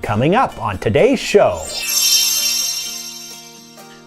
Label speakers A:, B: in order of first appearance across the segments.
A: Coming up on today's show.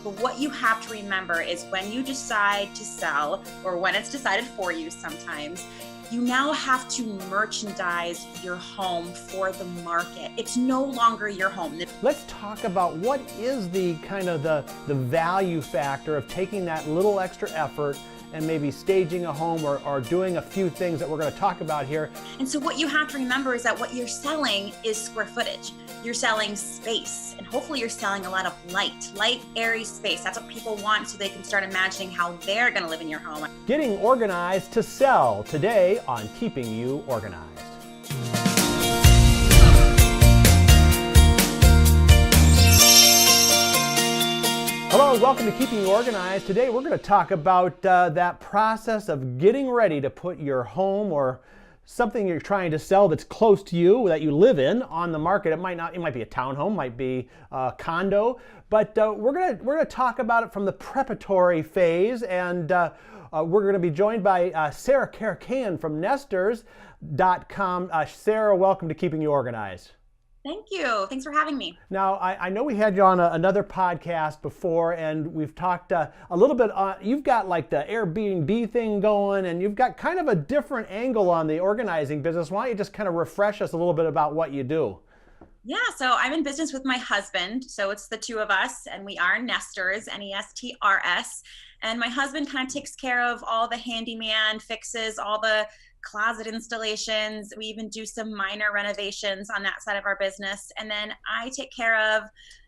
B: But what you have to remember is when you decide to sell, or when it's decided for you sometimes, you now have to merchandise your home for the market. It's no longer your home.
A: Let's talk about what is the kind of the value factor of taking that little extra effort and maybe staging a home or doing a few things that we're going to talk about here.
B: And so what you have to remember is that what you're selling is square footage. You're selling space, and hopefully you're selling a lot of light, airy space. That's what people want, so they can start imagining how they're going to live in your home.
A: Getting organized to sell today on Keeping You Organized. Hello, welcome to Keeping You Organized. Today we're going to talk about that process of getting ready to put your home or something you're trying to sell that's close to you, that you live in, on the market. It might be a townhome, might be a condo, but we're gonna talk about it from the preparatory phase, and we're going to be joined by Sarah Karakan from Nesters.com. Sarah, welcome to Keeping You Organized.
B: Thank you. Thanks for having me.
A: Now, I know we had you on another podcast before, and we've talked a little bit on, you've got like the Airbnb thing going, and you've got kind of a different angle on the organizing business. Why don't you just kind of refresh us a little bit about what you do?
B: Yeah, so I'm in business with my husband. So it's the two of us, and we are Nesters, Nestrs. And my husband kind of takes care of all the handyman fixes, all the closet installations. We even do some minor renovations on that side of our business. And then I take care of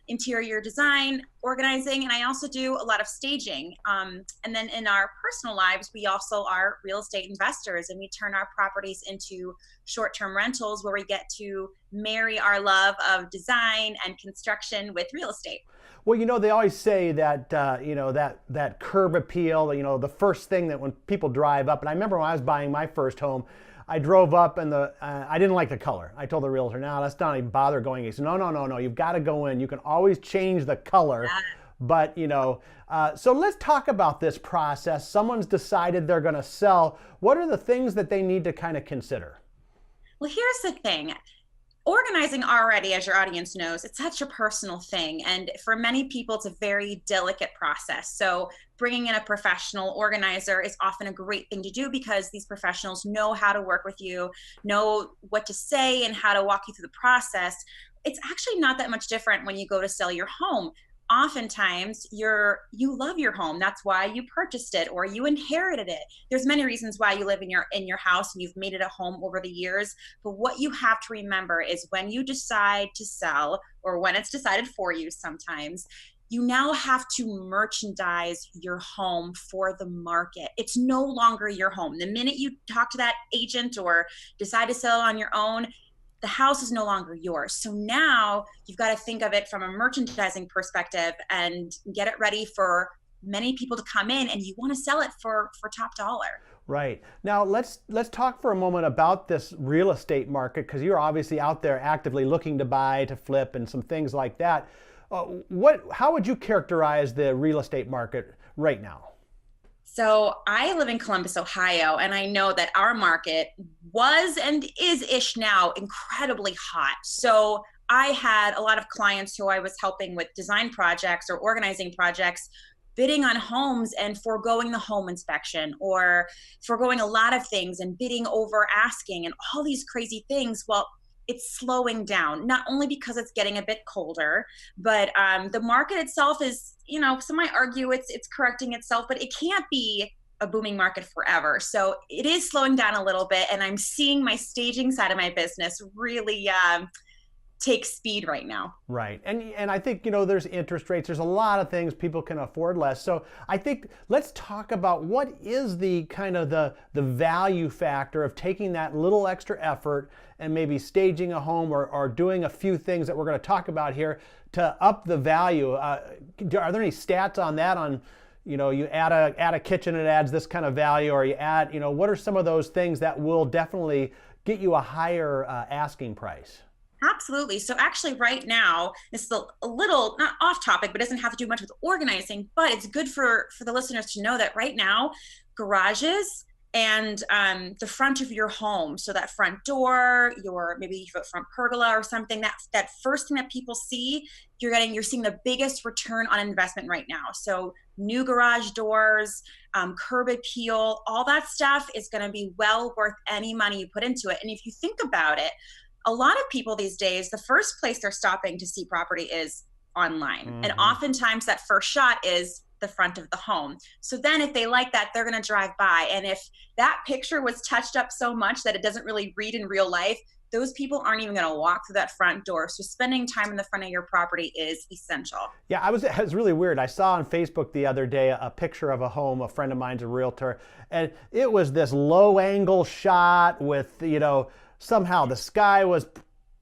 B: interior design, organizing, and I also do a lot of staging. And then in our personal lives, we also are real estate investors, and we turn our properties into short-term rentals where we get to marry our love of design and construction with real estate.
A: Well, you know, they always say that, that curb appeal, the first thing that when people drive up, and I remember when I was buying my first home, I drove up and I didn't like the color. I told the realtor, no, let's not even bother going. He said, no, you've got to go in. You can always change the color. Yeah. But, so let's talk about this process. Someone's decided they're going to sell. What are the things that they need to kind of consider?
B: Well, here's the thing. Organizing already, as your audience knows, it's such a personal thing. And for many people, it's a very delicate process. So bringing in a professional organizer is often a great thing to do because these professionals know how to work with you, know what to say and how to walk you through the process. It's actually not that much different when you go to sell your home. Oftentimes you love your home. That's why you purchased it or you inherited it. There's many reasons why you live in your house and you've made it a home over the years. But what you have to remember is when you decide to sell, or when it's decided for you sometimes, you now have to merchandise your home for the market. It's no longer your home. The minute you talk to that agent or decide to sell on your own, the house is no longer yours. So now you've got to think of it from a merchandising perspective and get it ready for many people to come in, and you want to sell it for top dollar.
A: Right. Now let's talk for a moment about this real estate market, because you're obviously out there actively looking to buy, to flip, and some things like that. How would you characterize the real estate market right now?
B: So I live in Columbus, Ohio, and I know that our market was and is-ish now incredibly hot. So I had a lot of clients who I was helping with design projects or organizing projects, bidding on homes and foregoing the home inspection or foregoing a lot of things and bidding over asking and all these crazy things. Well, it's slowing down, not only because it's getting a bit colder, but the market itself is, some might argue it's correcting itself, but it can't be a booming market forever. So it is slowing down a little bit, and I'm seeing my staging side of my business really take speed right now.
A: Right. And I think, there's interest rates. There's a lot of things people can afford less. So I think let's talk about what is the kind of the value factor of taking that little extra effort and maybe staging a home or doing a few things that we're going to talk about here to up the value. Are there any stats on that, on, you add a kitchen, it adds this kind of value, or you add, what are some of those things that will definitely get you a higher asking price?
B: Absolutely. So actually right now, this is a little, not off topic, but doesn't have to do much with organizing, but it's good for the listeners to know that right now, garages and the front of your home. So that front door, your maybe you have a front pergola or something. That first thing that people see, you're seeing the biggest return on investment right now. So new garage doors, curb appeal, all that stuff is going to be well worth any money you put into it. And if you think about it, a lot of people these days, the first place they're stopping to see property is online. And oftentimes that first shot is the front of the home. So then if they like that, they're going to drive by. And if that picture was touched up so much that it doesn't really read in real life, those people aren't even going to walk through that front door. So spending time in the front of your property is essential.
A: Yeah, it was really weird. I saw on Facebook the other day a picture of a home. A friend of mine's a realtor, and it was this low angle shot with, somehow the sky was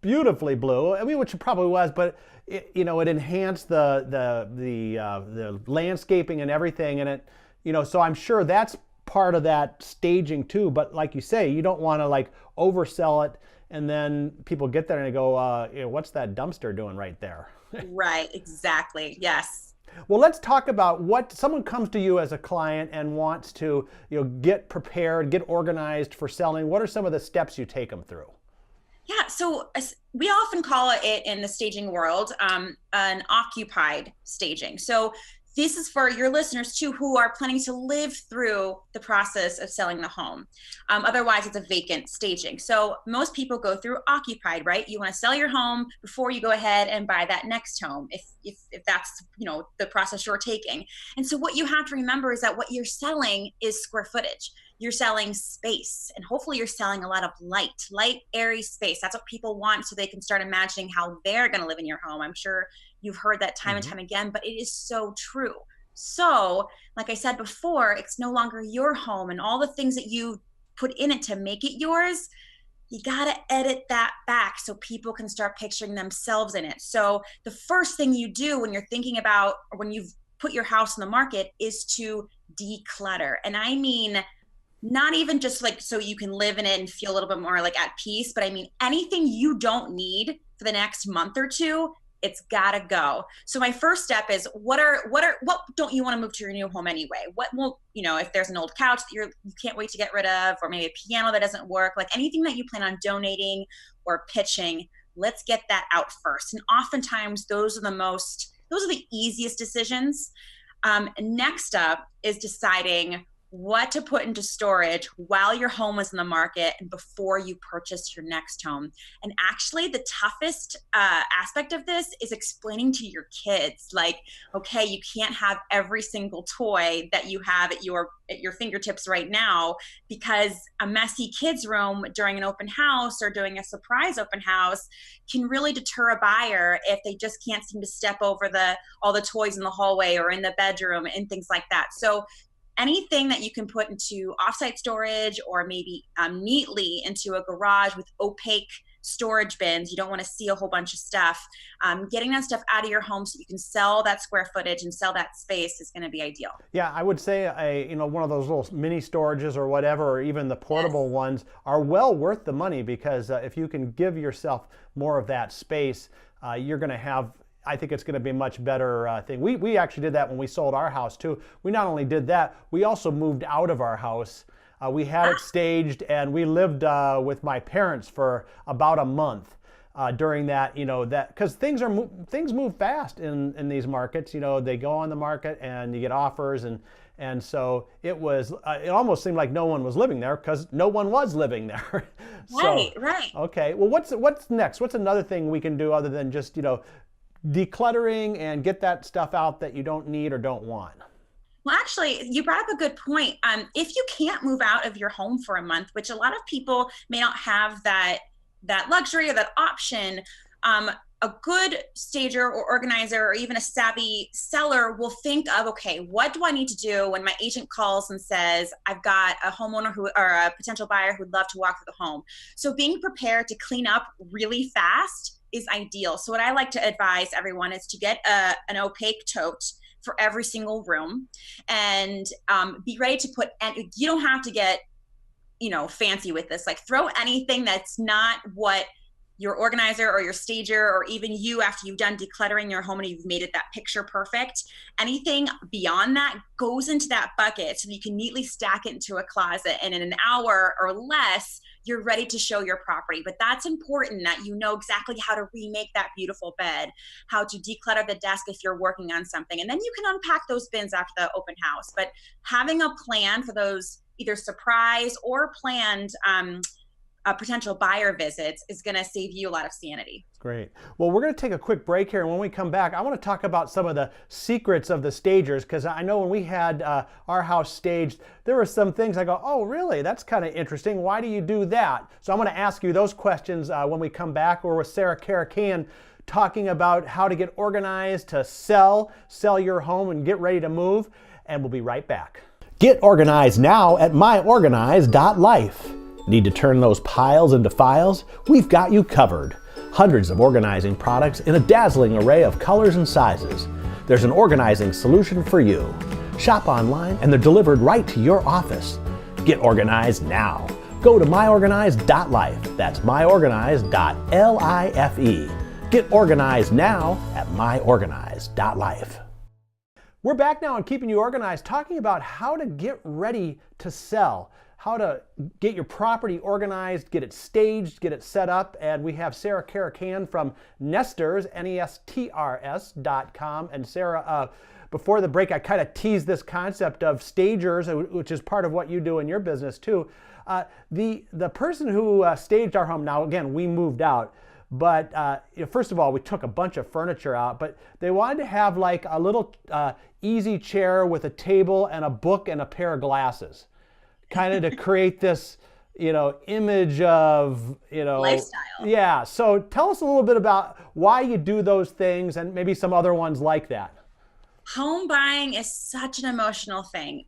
A: beautifully blue. I mean, which it probably was, but it enhanced the landscaping and everything, and so I'm sure that's part of that staging too. But like you say, you don't want to like oversell it, and then people get there and they go, what's that dumpster doing right there?
B: Right, exactly. Yes.
A: Well, let's talk about what someone comes to you as a client and wants to, get prepared, get organized for selling. What are some of the steps you take them through?
B: Yeah, so we often call it in the staging world an occupied staging. So this is for your listeners too, who are planning to live through the process of selling the home. Otherwise, it's a vacant staging. So most people go through occupied, right? You want to sell your home before you go ahead and buy that next home, if that's the process you're taking. And so what you have to remember is that what you're selling is square footage. You're selling space, and hopefully you're selling a lot of light, airy space. That's what people want, so they can start imagining how they're going to live in your home. I'm sure you've heard that time and time again, but it is so true. So, like I said before, it's no longer your home, and all the things that you put in it to make it yours, you got to edit that back so people can start picturing themselves in it. So the first thing you do when you're thinking about, or when you've put your house in the market, is to declutter. And I mean, not even just like so you can live in it and feel a little bit more like at peace, but I mean anything you don't need for the next month or two, it's gotta go. So my first step is what don't you want to move to your new home anyway? What will, if there's an old couch that you can't wait to get rid of, or maybe a piano that doesn't work, like anything that you plan on donating or pitching, let's get that out first. And oftentimes those are the easiest decisions. Next up is deciding what to put into storage while your home was in the market and before you purchase your next home. And actually the toughest aspect of this is explaining to your kids, like, okay, you can't have every single toy that you have at your fingertips right now, because a messy kids room during an open house or doing a surprise open house can really deter a buyer if they just can't seem to step over all the toys in the hallway or in the bedroom and things like that. So anything that you can put into offsite storage, or maybe neatly into a garage with opaque storage bins, you don't want to see a whole bunch of stuff. Getting that stuff out of your home so you can sell that square footage and sell that space is going to be ideal.
A: Yeah, I would say one of those little mini storages or whatever, or even the portable ones, are well worth the money, because if you can give yourself more of that space, you're going to have, I think it's going to be a much better thing. We actually did that when we sold our house too. We not only did that, we also moved out of our house. We had it staged, and we lived with my parents for about a month during that. Because things move fast in these markets. They go on the market and you get offers, and so it was. It almost seemed like no one was living there because no one was living there.
B: Right.
A: Okay. Well, what's next? What's another thing we can do other than just decluttering and get that stuff out that you don't need or don't want?
B: Well, actually, you brought up a good point. If you can't move out of your home for a month, which a lot of people may not have that luxury or that option, a good stager or organizer or even a savvy seller will think of, okay, what do I need to do when my agent calls and says, I've got a homeowner or a potential buyer who'd love to walk through the home. So being prepared to clean up really fast is ideal. So what I like to advise everyone is to get an opaque tote for every single room, and be ready to put, and you don't have to get fancy with this, like throw anything that's not what your organizer or your stager, or even you after you've done decluttering your home and you've made it that picture perfect, anything beyond that goes into that bucket so you can neatly stack it into a closet, and in an hour or less you're ready to show your property. But that's important, that you know exactly how to remake that beautiful bed, how to declutter the desk if you're working on something, and then you can unpack those bins after the open house. But having a plan for those either surprise or planned potential buyer visits is going to save you a lot of sanity.
A: Great. Well, we're going to take a quick break here, and when we come back, I want to talk about some of the secrets of the stagers, because I know when we had our house staged, there were some things I go, oh, really? That's kind of interesting. Why do you do that? So I'm going to ask you those questions when we come back. We're with Sarah Karakian, talking about how to get organized to sell your home and get ready to move, and we'll be right back. Get organized now at myorganize.life. Need to turn those piles into files? We've got you covered. Hundreds of organizing products in a dazzling array of colors and sizes. There's an organizing solution for you. Shop online and they're delivered right to your office. Get organized now. Go to myorganize.life. That's myorganize.life. Get organized now at myorganize.life. We're back now on Keeping You Organized, talking about how to get ready to sell, how to get your property organized, get it staged, get it set up. And we have Sarah Karakian from Nestrs, Nestrs.com. And Sarah, before the break, I kind of teased this concept of stagers, which is part of what you do in your business too. The person who staged our home, now again, we moved out, but first of all, we took a bunch of furniture out, but they wanted to have like a little easy chair with a table and a book and a pair of glasses, kind of to create this, image of,
B: Lifestyle.
A: Yeah. So tell us a little bit about why you do those things and maybe some other ones like that.
B: Home buying is such an emotional thing.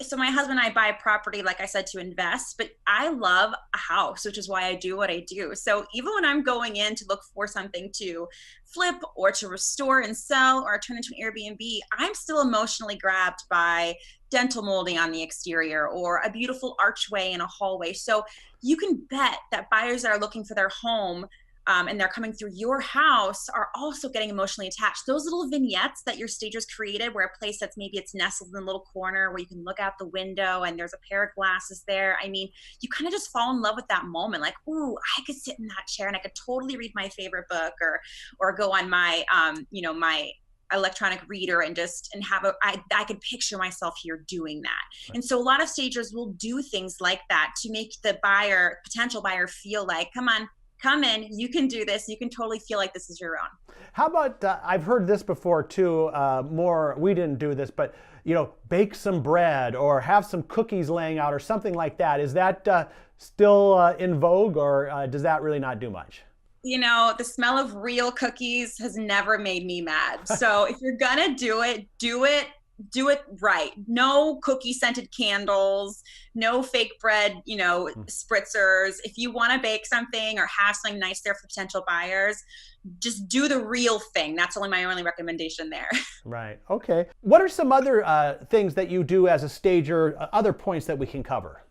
B: So my husband and I buy property, like I said, to invest, but I love a house, which is why I do what I do. So even when I'm going in to look for something to flip or to restore and sell or turn into an Airbnb, I'm still emotionally grabbed by dental molding on the exterior or a beautiful archway in a hallway. So you can bet that buyers that are looking for their home and they're coming through your house are also getting emotionally attached. Those little vignettes that your stagers created, where a place that's maybe it's nestled in a little corner where you can look out the window and there's a pair of glasses there. I mean, you kind of just fall in love with that moment. Like, ooh, I could sit in that chair and I could totally read my favorite book or go on my, my electronic reader and have I could picture myself here doing that. Right. And so a lot of stagers will do things like that to make the potential buyer feel like, come on, come in, you can do this. You can totally feel like this is your own.
A: How about, I've heard this before too, we didn't do this, but bake some bread or have some cookies laying out or something like that. Is that still in vogue, or does that really not do much?
B: The smell of real cookies has never made me mad. So if you're gonna do it right. No cookie scented candles, no fake bread, spritzers. If you want to bake something or have something nice there for potential buyers, just do the real thing. That's my only recommendation there. Right.
A: Okay. What are some other things that you do as a stager, other points that we can cover?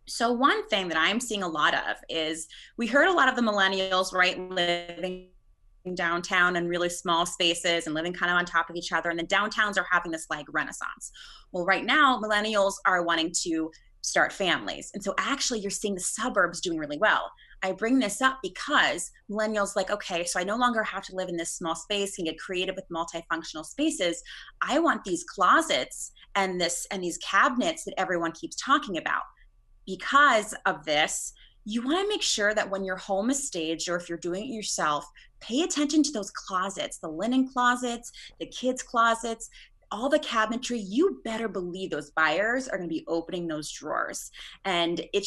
B: So one thing that I'm seeing a lot of is we heard a lot of the millennials, right, living downtown and really small spaces and living kind of on top of each other, and the downtowns are having this like renaissance. Well, right now millennials are wanting to start families, and so actually you're seeing the suburbs doing really well. I bring this up because millennials like, okay, so I no longer have to live in this small space and get creative with multifunctional spaces. I want these closets and these cabinets that everyone keeps talking about. Because of this, you want to make sure that when your home is staged, or if you're doing it yourself, pay attention to those closets, the linen closets, the kids' closets, all the cabinetry. You better believe those buyers are going to be opening those drawers. And it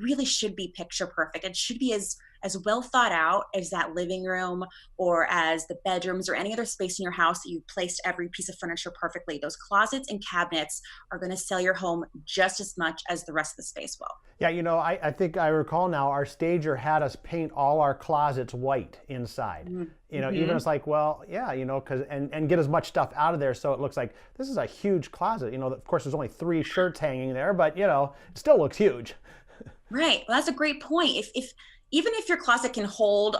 B: really should be picture perfect. It should be as well thought out as that living room or as the bedrooms or any other space in your house that you've placed every piece of furniture perfectly. Those closets and cabinets are going to sell your home just as much as the rest of the space will.
A: Yeah, I think I recall now, our stager had us paint all our closets white inside. Mm-hmm. Even it's like, well, yeah, because and get as much stuff out of there so it looks like this is a huge closet. Of course, there's only 3 shirts hanging there, but it still looks huge.
B: Right. Well, that's a great point. If even if your closet can hold,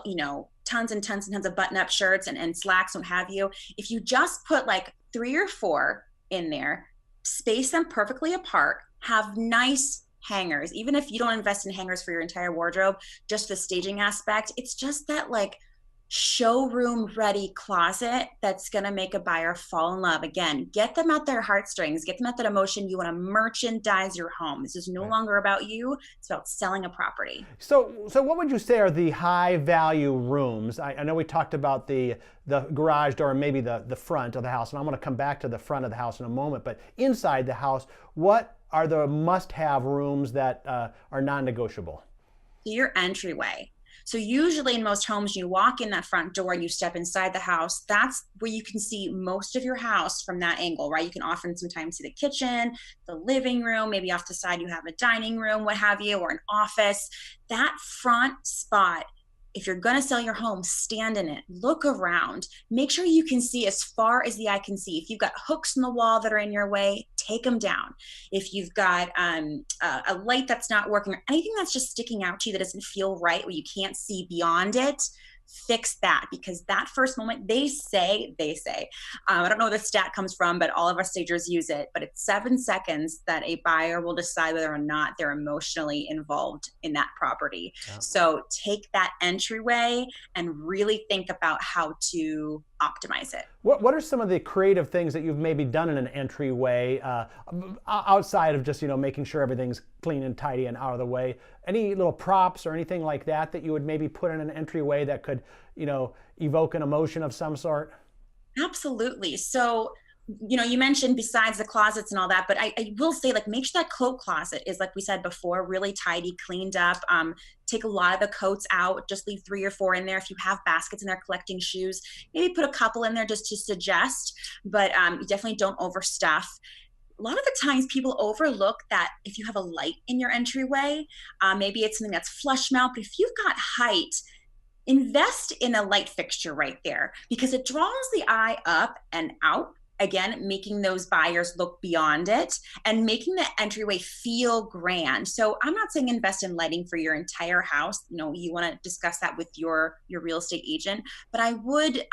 B: tons and tons and tons of button-up shirts and slacks and what have you, if you just put like 3 or 4 in there, space them perfectly apart, have nice hangers. Even if you don't invest in hangers for your entire wardrobe, just the staging aspect, it's just that like showroom ready closet that's going to make a buyer fall in love. Again, get them at their heartstrings, get them at that emotion. You want to merchandise your home. This is no
A: Right.
B: longer about you, it's about selling a property.
A: So what would you say are the high value rooms? I know we talked about the garage door and maybe the front of the house, and I'm going to come back to the front of the house in a moment, but inside the house, what are the must-have rooms that are non-negotiable?
B: Your entryway. So usually in most homes, you walk in that front door and you step inside the house. That's where you can see most of your house from that angle, right? You can often sometimes see the kitchen, the living room, maybe off the side you have a dining room, what have you, or an office. That front spot, if you're going to sell your home, stand in it, look around, make sure you can see as far as the eye can see. If you've got hooks in the wall that are in your way, take them down. If you've got a light that's not working or anything that's just sticking out to you that doesn't feel right, where you can't see beyond it, fix that. Because that first moment, they say, I don't know where the stat comes from, but all of our stagers use it, but it's 7 seconds that a buyer will decide whether or not they're emotionally involved in that property.
A: Yeah.
B: So take that entryway and really think about how to optimize it.
A: What are some of the creative things that you've maybe done in an entryway outside of just making sure everything's clean and tidy and out of the way? Any little props or anything like that that you would maybe put in an entryway that could evoke an emotion of some sort?
B: Absolutely. So, you mentioned besides the closets and all that, but I will say, like, make sure that coat closet is, like we said before, really tidy, cleaned up. Take a lot of the coats out, just leave 3 or 4 in there. If you have baskets in there collecting shoes, maybe put a couple in there just to suggest, but you definitely don't overstuff. A lot of the times people overlook that if you have a light in your entryway, maybe it's something that's flush mount, but if you've got height, invest in a light fixture right there because it draws the eye up and out. Again, making those buyers look beyond it and making the entryway feel grand. So I'm not saying invest in lighting for your entire house. You want to discuss that with your real estate agent, but I would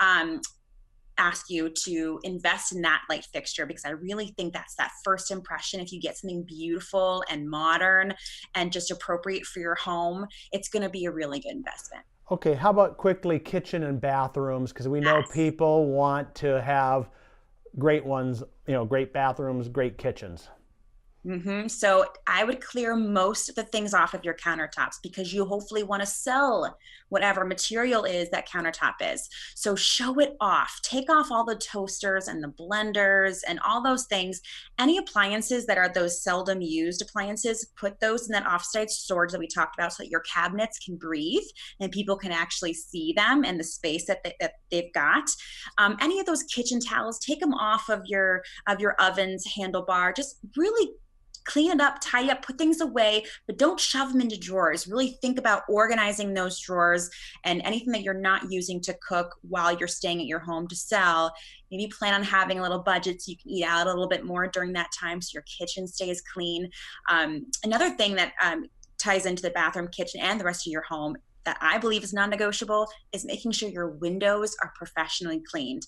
B: ask you to invest in that light fixture because I really think that's that first impression. If you get something beautiful and modern and just appropriate for your home, it's going to be a really good investment.
A: Okay, how about quickly kitchen and bathrooms? Because we know people want to have great ones, great bathrooms, great kitchens.
B: So I would clear most of the things off of your countertops because you hopefully want to sell whatever material is that countertop is. So show it off. Take off all the toasters and the blenders and all those things. Any appliances that are those seldom used appliances, put those in that offsite storage that we talked about so that your cabinets can breathe and people can actually see them and the space that they've got. Any of those kitchen towels, take them off of your oven's handlebar. Just really clean it up, tidy up, put things away, but don't shove them into drawers. Really think about organizing those drawers and anything that you're not using to cook while you're staying at your home to sell. Maybe plan on having a little budget so you can eat out a little bit more during that time so your kitchen stays clean. Another thing that ties into the bathroom, kitchen, and the rest of your home that I believe is non-negotiable is making sure your windows are professionally cleaned.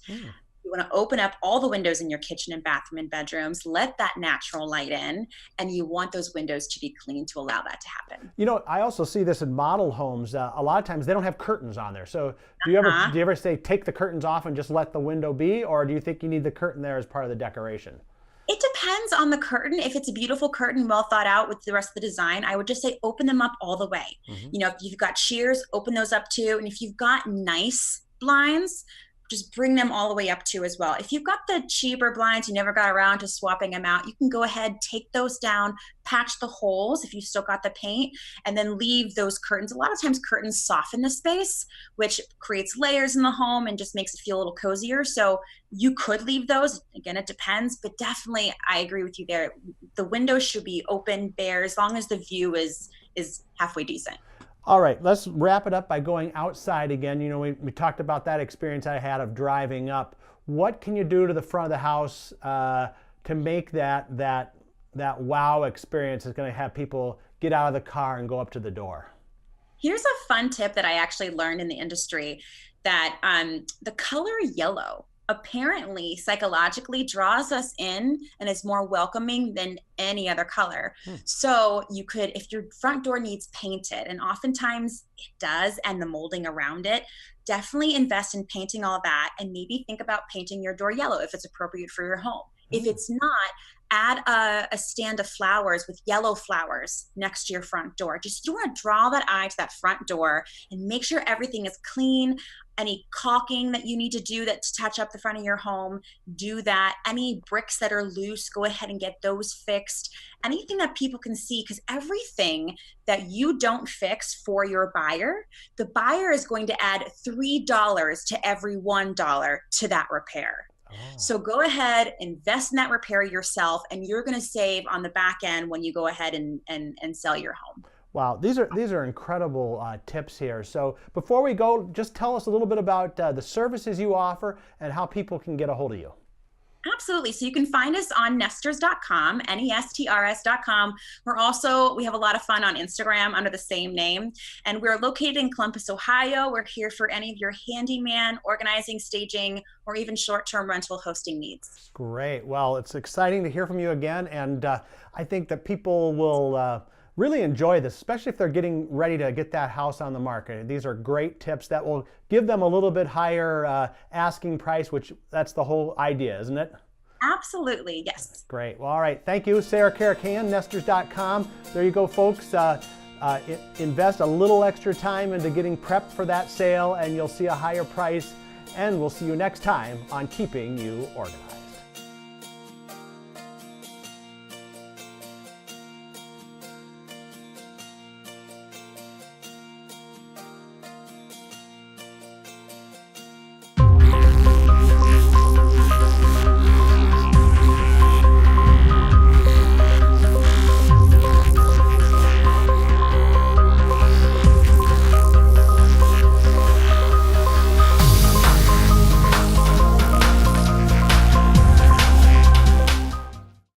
B: You want to open up all the windows in your kitchen and bathroom and bedrooms, let that natural light in, and you want those windows to be clean to allow that to happen.
A: I also see this in model homes. A lot of times they don't have curtains on there. So do you ever say take the curtains off and just let the window be, or do you think you need the curtain there as part of the decoration?
B: It depends on the curtain. If it's a beautiful curtain, well thought out with the rest of the design, I would just say open them up all the way. If you've got sheers, open those up too. And if you've got nice blinds, just bring them all the way up too as well. If you've got the cheaper blinds, you never got around to swapping them out, you can go ahead, take those down, patch the holes if you've still got the paint, and then leave those curtains. A lot of times curtains soften the space, which creates layers in the home and just makes it feel a little cozier. So you could leave those. Again, it depends, but definitely I agree with you there. The windows should be open, bare, as long as the view is halfway decent.
A: All right, let's wrap it up by going outside again. We talked about that experience I had of driving up. What can you do to the front of the house to make that wow experience that's going to have people get out of the car and go up to the door?
B: Here's a fun tip that I actually learned in the industry, that the color yellow apparently psychologically draws us in and is more welcoming than any other color. So you could, if your front door needs painted, and oftentimes it does, and the molding around it, definitely invest in painting all that, and maybe think about painting your door yellow if it's appropriate for your home. If it's not, add a stand of flowers with yellow flowers next to your front door. Just, you want to draw that eye to that front door and make sure everything is clean. Any caulking that you need to do that to touch up the front of your home, do that. Any bricks that are loose, go ahead and get those fixed. Anything that people can see, because everything that you don't fix for your buyer, the buyer is going to add $3 to every $1 to that repair. So go ahead, invest in that repair yourself, and you're going to save on the back end when you go ahead and sell your home.
A: Wow, these are incredible tips here. So before we go, just tell us a little bit about the services you offer and how people can get a hold of you.
B: Absolutely. So you can find us on nesters.com, nestrs.com. We have a lot of fun on Instagram under the same name. And we're located in Columbus, Ohio. We're here for any of your handyman, organizing, staging, or even short-term rental hosting needs.
A: Great. Well, it's exciting to hear from you again. And I think that people will really enjoy this, especially if they're getting ready to get that house on the market. These are great tips that will give them a little bit higher asking price, which that's the whole idea, isn't it?
B: Absolutely, yes.
A: Great. Well, all right. Thank you, Sarah Caracan, nesters.com. There you go, folks. Invest a little extra time into getting prepped for that sale, and you'll see a higher price. And we'll see you next time on Keeping You Organized.